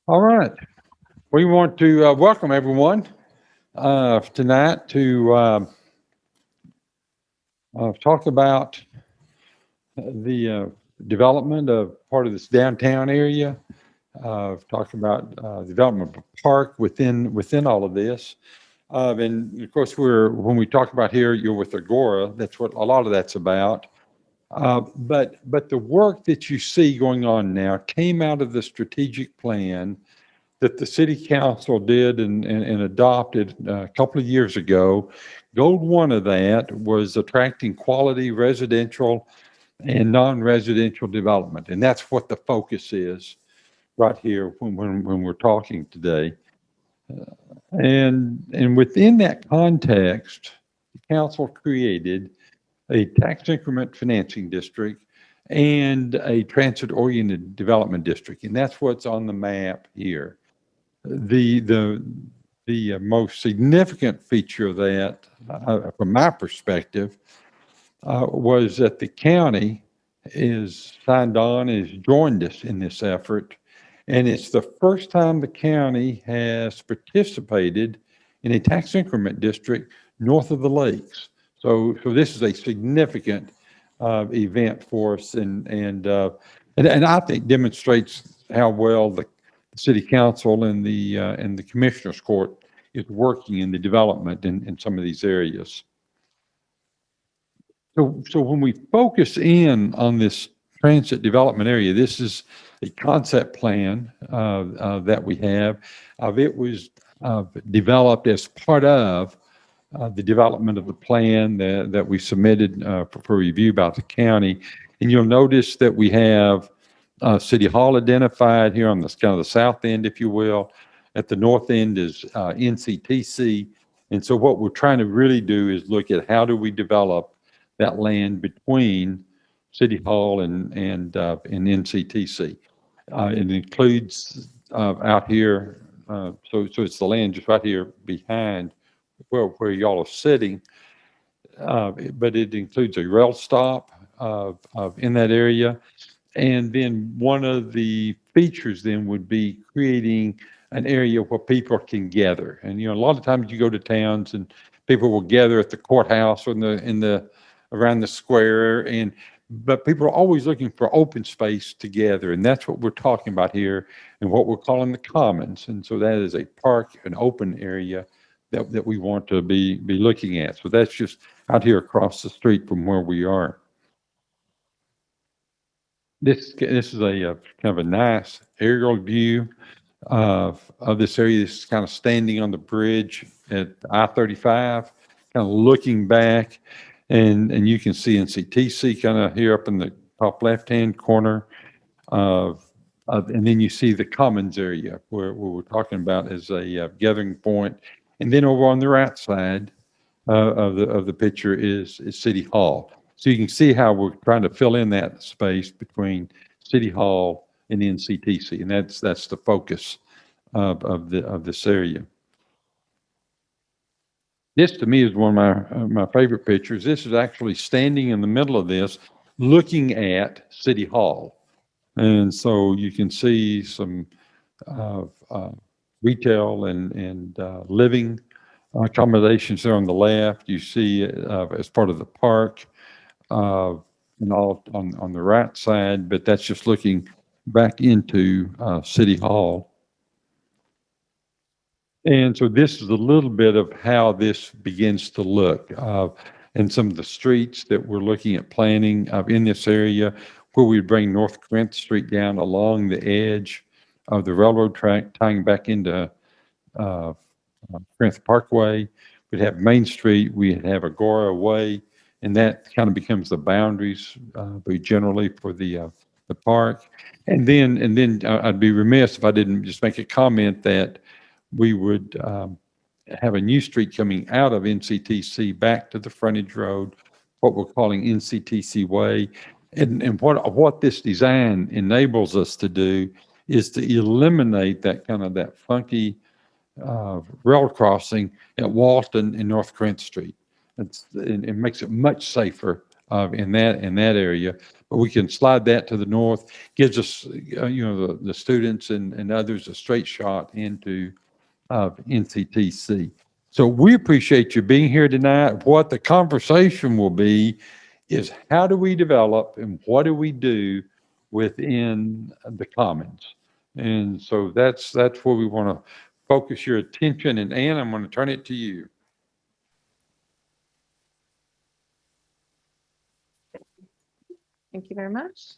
All right. We want to welcome everyone tonight to talk about the development of part of this downtown area. Talk about development of a park within all of this. And of course, when we talk about here, you're with Agora. That's what a lot of that's about. But the work that you see going on now came out of the strategic plan that the city council did and adopted a couple of years ago. Goal one of that was attracting quality residential and non-residential development. And that's what the focus is right here when we're talking today. And within that context, the council created a tax increment financing district and a transit-oriented development district. And that's what's on the map here. The most significant feature of that, from my perspective, was that the county is signed on, has joined us in this effort, and it's the first time the county has participated in a tax increment district north of the lakes. So this is a significant event for us, and I think demonstrates how well the city council and the commissioners court is working in the development in some of these areas. So when we focus in on this transit development area, this is a concept plan that we have. It was developed as part of the development of the plan that we submitted for review by the county. And you'll notice that we have City Hall identified here on this kind of the south end, if you will. At the north end is NCTC. And so what we're trying to really do is look at how do we develop that land between City Hall and NCTC. It includes out here, so it's the land just right here behind where y'all are sitting, but it includes a rail stop in that area. And then one of the features then would be creating an area where people can gather. And, a lot of times you go to towns and people will gather at the courthouse or around the square, but people are always looking for open space to gather. And that's what we're talking about here and what we're calling the commons. And so that is a park, an open area that we want to be looking at. So that's just out here across the street from where we are. This is a kind of a nice aerial view of this area. This is kind of standing on the bridge at I-35, kind of looking back, and you can see NCTC kind of here up in the top left-hand corner and then you see the commons area where we're talking about as a gathering point. And then over on the right side of the picture is City Hall. So you can see how we're trying to fill in that space between City Hall and NCTC, and that's the focus of this area. This to me is one of my favorite pictures. This is actually standing in the middle of this, looking at City Hall, and so you can see some retail and living accommodations there on the left. You see as part of the park. And all on the right side, but that's just looking back into City Hall. And so this is a little bit of how this begins to look. And some of the streets that we're looking at planning in this area, where we bring North Corinth Street down along the edge of the railroad track, tying back into Corinth Parkway. We'd have Main Street, we'd have Agora Way, and that kind of becomes the boundaries generally for the park. And then I'd be remiss if I didn't just make a comment that we would have a new street coming out of NCTC back to the frontage road, what we're calling NCTC Way. And what this design enables us to do is to eliminate that funky rail crossing at Walton and North Corinth Street. It makes it much safer in that area. But we can slide that to the north, gives us, the students and others a straight shot into NCTC. So we appreciate you being here tonight. What the conversation will be is how do we develop and what do we do within the commons? And so that's where we want to focus your attention. And Ann, I'm going to turn it to you. Thank you very much.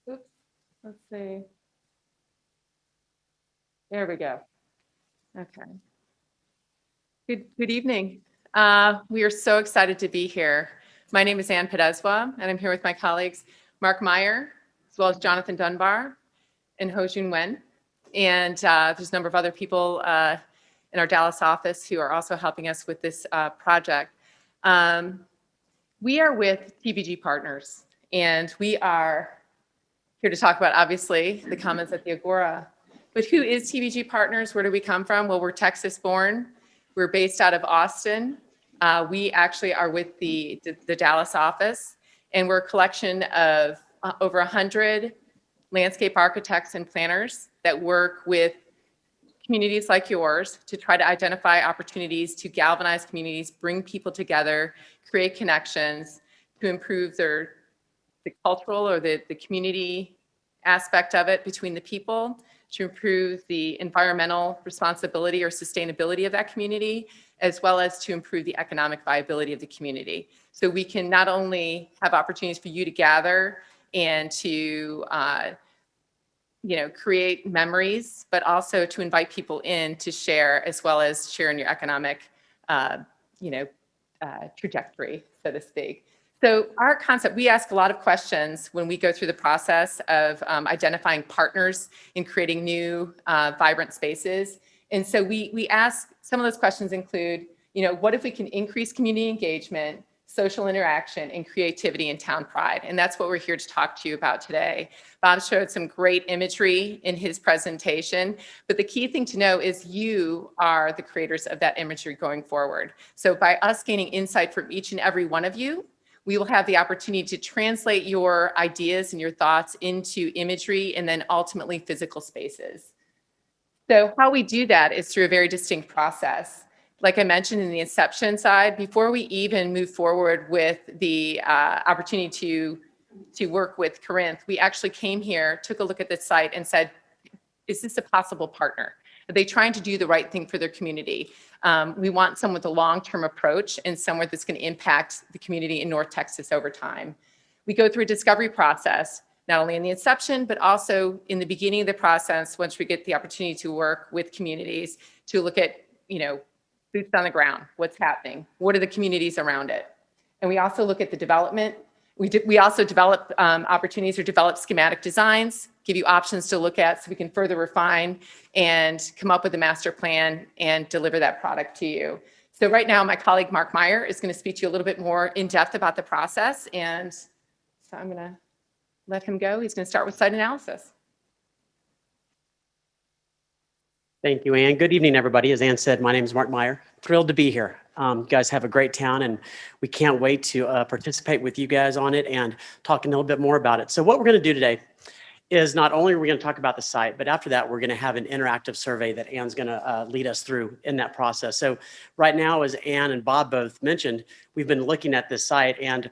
Oops, let's see. There we go. Okay. Good evening. We are so excited to be here. My name is Ann Pedeswa, and I'm here with my colleagues, Mark Meyer, as well as Jonathan Dunbar and Ho Jun Wen. And there's a number of other people in our Dallas office who are also helping us with this project. We are with TBG Partners, and we are here to talk about, obviously, the Commons at the Agora. But who is TBG Partners? Where do we come from? Well, we're Texas born. We're based out of Austin. We actually are with the Dallas office, and we're a collection of over 100 landscape architects and planners that work with communities like yours to try to identify opportunities to galvanize communities, bring people together, create connections to improve the cultural or the community aspect of it between the people, to improve the environmental responsibility or sustainability of that community, as well as to improve the economic viability of the community. So we can not only have opportunities for you to gather and to create memories, but also to invite people in to share, as well as share in your economic trajectory, so to speak. So our concept, we ask a lot of questions when we go through the process of identifying partners in creating new vibrant spaces. And so we ask, some of those questions include, what if we can increase community engagement, social interaction, and creativity and town pride? And that's what we're here to talk to you about today. Bob showed some great imagery in his presentation, but the key thing to know is you are the creators of that imagery going forward. So by us gaining insight from each and every one of you, we will have the opportunity to translate your ideas and your thoughts into imagery and then ultimately physical spaces. So how we do that is through a very distinct process. Like I mentioned in the inception side, before we even move forward with the opportunity to work with Corinth, we actually came here, took a look at this site and said, is this a possible partner? Are they trying to do the right thing for their community? We want someone with a long-term approach and someone that's going to impact the community in North Texas over time. We go through a discovery process, not only in the inception, but also in the beginning of the process, once we get the opportunity to work with communities to look at, boots on the ground, what's happening, what are the communities around it. And we also look at the development. We also develop opportunities or develop schematic designs, give you options to look at so we can further refine and come up with a master plan and deliver that product to you. So right now, my colleague, Mark Meyer, is going to speak to you a little bit more in depth about the process. And so I'm going to let him go. He's going to start with site analysis. Thank you, Ann. Good evening, everybody. As Ann said, my name is Mark Meyer. Thrilled to be here. You guys have a great town, and we can't wait to participate with you guys on it and talk a little bit more about it. So what we're going to do today is not only are we going to talk about the site, but after that, we're going to have an interactive survey that Ann's going to lead us through in that process. So right now, as Ann and Bob both mentioned, we've been looking at this site, and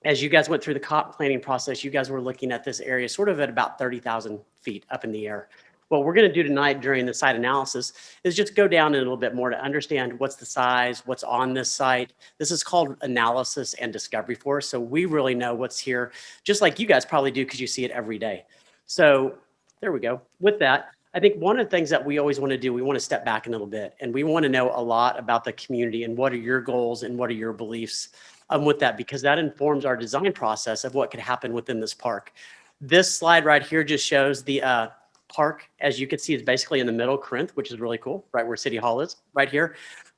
as you guys went through the comp planning process, you guys were looking at this area sort of at about 30,000 feet up in the air. What we're going to do tonight during the site analysis is just go down a little bit more to understand what's the size, what's on this site. This is called analysis and discovery for us. So we really know what's here, just like you guys probably do because you see it every day. So there we go. With that, I think one of the things that we always want to do, we want to step back a little bit and we want to know a lot about the community and what are your goals and what are your beliefs with that, because that informs our design process of what could happen within this park. This slide right here just shows the park, as you can see, is basically in the middle of Corinth, which is really cool, right where City Hall is, right here.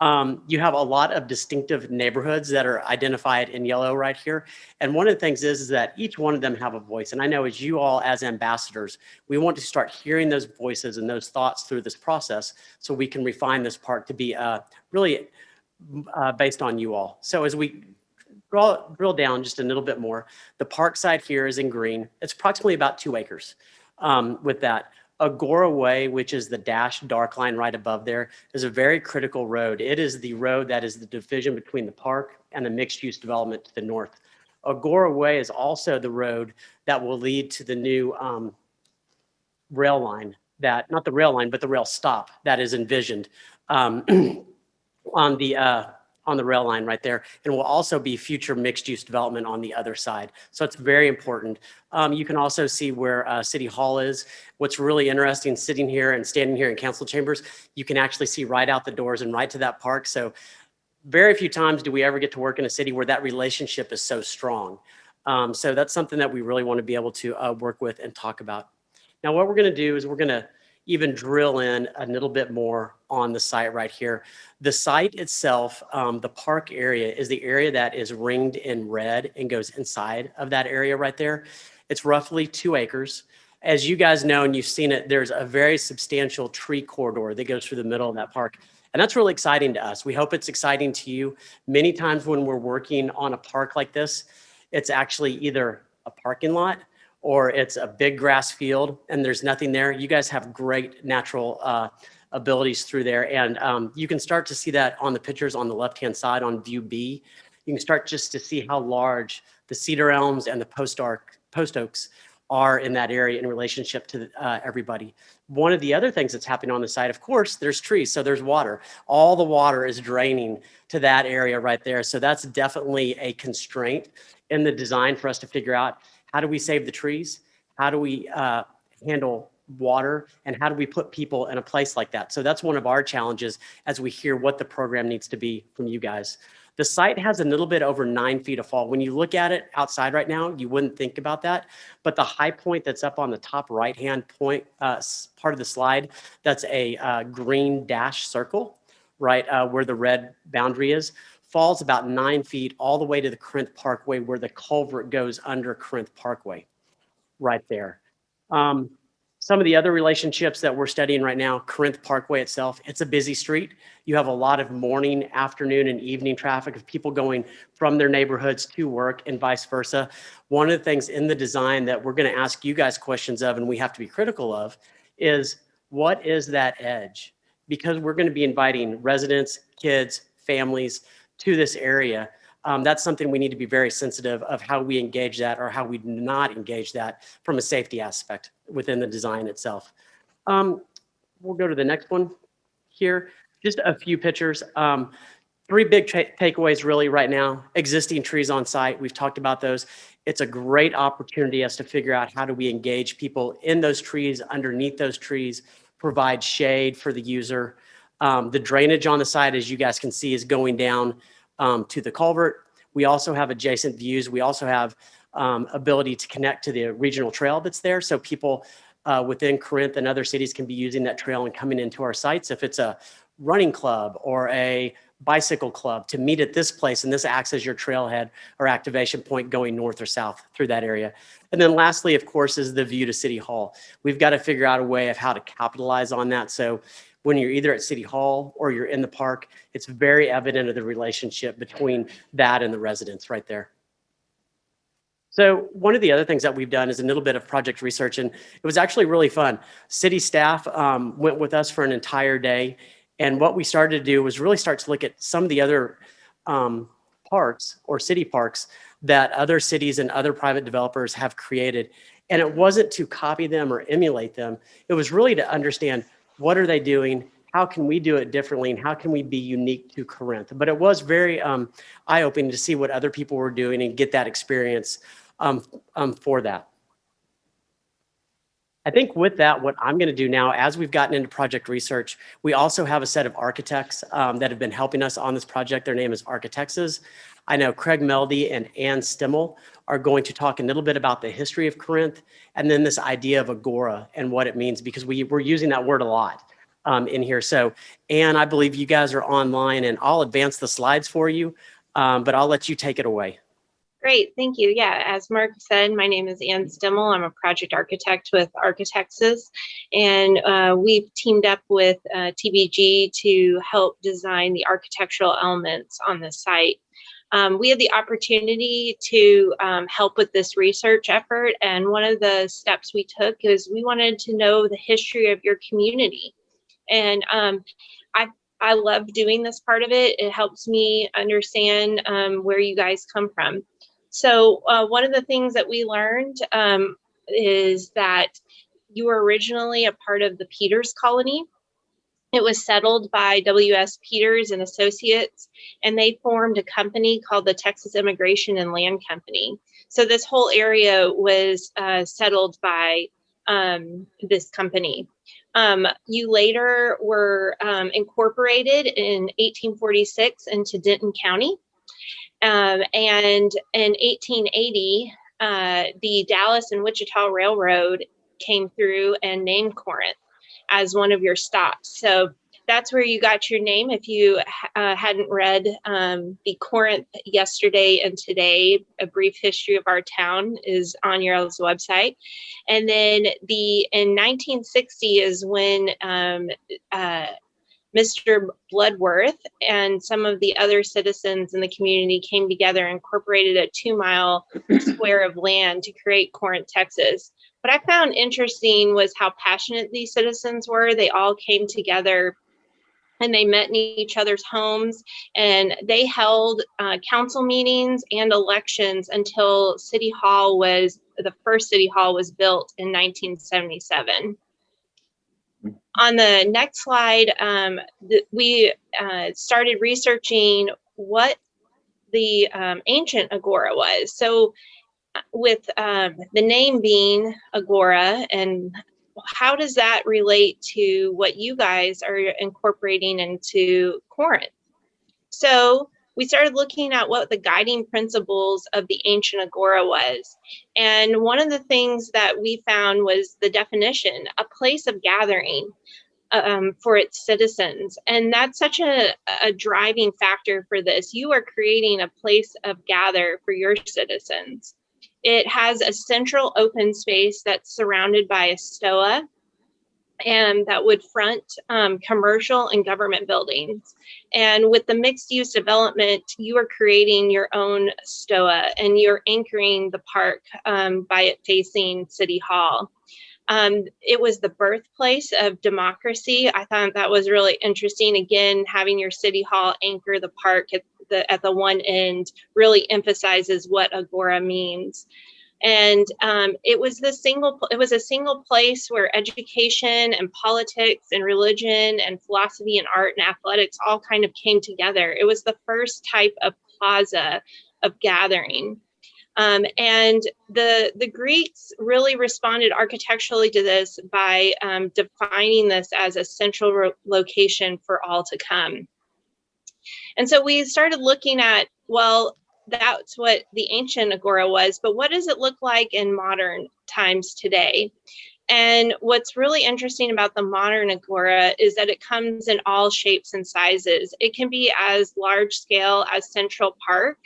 You have a lot of distinctive neighborhoods that are identified in yellow right here. And one of the things is that each one of them have a voice. And I know as you all as ambassadors, we want to start hearing those voices and those thoughts through this process so we can refine this park to be really based on you all. So as we drill down just a little bit more, the park side here is in green. It's approximately about 2 acres with that. Agora Way, which is the dashed dark line right above there, is a very critical road. It is the road that is the division between the park and the mixed-use development to the north. Agora Way is also the road that will lead to the new rail line, that, not the rail line, but the rail stop that is envisioned on the rail line right there, and will also be future mixed-use development on the other side. So it's very important. You can also see where City Hall is. What's really interesting, sitting here and standing here in council chambers, you can actually see right out the doors and right to that park. So very few times do we ever get to work in a city where that relationship is so strong. So that's something that we really want to be able to work with and talk about. Now, what we're going to do is we're going to even drill in a little bit more on the site right here. The site itself, the park area, is the area that is ringed in red and goes inside of that area right there. It's roughly 2 acres. As you guys know, and you've seen it, there's a very substantial tree corridor that goes through the middle of that park. And that's really exciting to us. We hope it's exciting to you. Many times when we're working on a park like this, it's actually either a parking lot or it's a big grass field and there's nothing there. You guys have great natural abilities through there. And you can start to see that on the pictures on the left-hand side on view B. You can start just to see how large the cedar elms and the post oaks are in that area in relationship to everybody. One of the other things that's happening on the site, of course, there's trees, so there's water. All the water is draining to that area right there. So that's definitely a constraint in the design for us to figure out, how do we save the trees? How do we handle water? And how do we put people in a place like that? So that's one of our challenges as we hear what the program needs to be from you guys. The site has a little bit over 9 feet of fall. When you look at it outside right now, you wouldn't think about that. But the high point that's up on the top right-hand point part of the slide, that's a green dash circle, right where the red boundary is, falls about 9 feet all the way to the Corinth Parkway where the culvert goes under Corinth Parkway, right there. Some of the other relationships that we're studying right now, Corinth Parkway itself, it's a busy street. You have a lot of morning, afternoon, and evening traffic of people going from their neighborhoods to work and vice versa. One of the things in the design that we're going to ask you guys questions of and we have to be critical of is, what is that edge? Because we're going to be inviting residents, kids, families to this area. That's something we need to be very sensitive of how we engage that or how we do not engage that from a safety aspect within the design itself. We'll go to the next one here. Just a few pictures. 3 big takeaways really right now. Existing trees on site, we've talked about those. It's a great opportunity as to figure out how do we engage people in those trees, underneath those trees, provide shade for the user. The drainage on the side, as you guys can see, is going down to the culvert. We also have adjacent views. We also have ability to connect to the regional trail that's there. So people within Corinth and other cities can be using that trail and coming into our sites. If it's a running club or a bicycle club, to meet at this place, and this acts as your trailhead or activation point going north or south through that area. And then lastly, of course, is the view to City Hall. We've got to figure out a way of how to capitalize on that. So when you're either at City Hall or you're in the park, it's very evident of the relationship between that and the residents right there. So one of the other things that we've done is a little bit of project research, and it was actually really fun. City staff went with us for an entire day, and what we started to do was really start to look at some of the other parks or city parks that other cities and other private developers have created. And it wasn't to copy them or emulate them. It was really to understand, what are they doing? How can we do it differently? And how can we be unique to Corinth? But it was very eye-opening to see what other people were doing and get that experience for that. I think with that, what I'm going to do now, as we've gotten into project research, we also have a set of architects that have been helping us on this project. Their name is Architects. I know Craig Meldy and Ann Stimmel are going to talk a little bit about the history of Corinth and then this idea of Agora and what it means, because we're using that word a lot in here. So, Ann, I believe you guys are online, and I'll advance the slides for you, but I'll let you take it away. Great, thank you. Yeah, as Mark said, my name is Ann Stimmel. I'm a project architect with Architects, and we've teamed up with TBG to help design the architectural elements on the site. We had the opportunity to help with this research effort, and one of the steps we took is we wanted to know the history of your community. And I love doing this part of it. It helps me understand where you guys come from. So one of the things that we learned is that you were originally a part of the Peters colony. It was settled by W.S. Peters and Associates, and they formed a company called the Texas Immigration and Land Company. So this whole area was settled by this company. You later were incorporated in 1846 into Denton County. And in 1880, the Dallas and Wichita Railroad came through and named Corinth as one of your stops. So that's where you got your name. If you hadn't read the Corinth Yesterday and Today, a brief history of our town is on your website. And then in 1960 is when Mr. Bloodworth and some of the other citizens in the community came together and incorporated a 2-mile square of land to create Corinth, Texas. What I found interesting was how passionate these citizens were. They all came together and they met in each other's homes, and they held council meetings and elections until the first City Hall was built in 1977. On the next slide, we started researching what the ancient Agora was. So with the name being Agora, and how does that relate to what you guys are incorporating into Corinth? So we started looking at what the guiding principles of the ancient Agora was. And one of the things that we found was the definition, a place of gathering for its citizens. And that's such a driving factor for this. You are creating a place of gather for your citizens. It has a central open space that's surrounded by a stoa, and that would front commercial and government buildings. And with the mixed use development, you are creating your own stoa, and you're anchoring the park by it facing City Hall. It was the birthplace of democracy. I thought that was really interesting. Again, having your City Hall anchor the park at the one end really emphasizes what Agora means. And it was a single place where education and politics and religion and philosophy and art and athletics all kind of came together. It was the first type of plaza of gathering. And the Greeks really responded architecturally to this by defining this as a central location for all to come. And so we started looking at, well, that's what the ancient Agora was, but what does it look like in modern times today? And what's really interesting about the modern Agora is that it comes in all shapes and sizes. It can be as large scale as Central Park,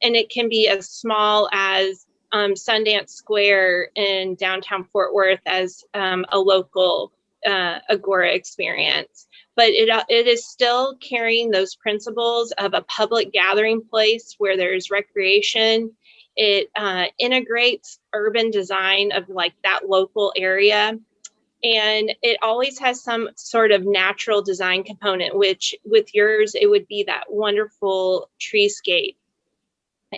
and it can be as small as Sundance Square in downtown Fort Worth as a local Agora experience. But it is still carrying those principles of a public gathering place where there's recreation. It integrates urban design of like that local area. And it always has some sort of natural design component, which with yours, it would be that wonderful treescape.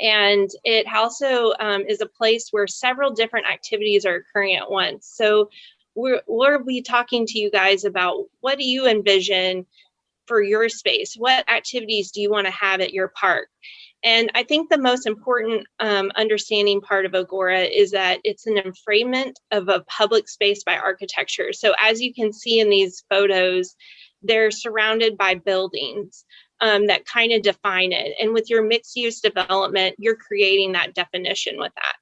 And it also is a place where several different activities are occurring at once. So we'll be talking to you guys about what do you envision for your space? What activities do you want to have at your park? And I think the most important understanding part of Agora is that it's an enframelment of a public space by architecture. So as you can see in these photos, they're surrounded by buildings that kind of define it. And with your mixed use development, you're creating that definition with that.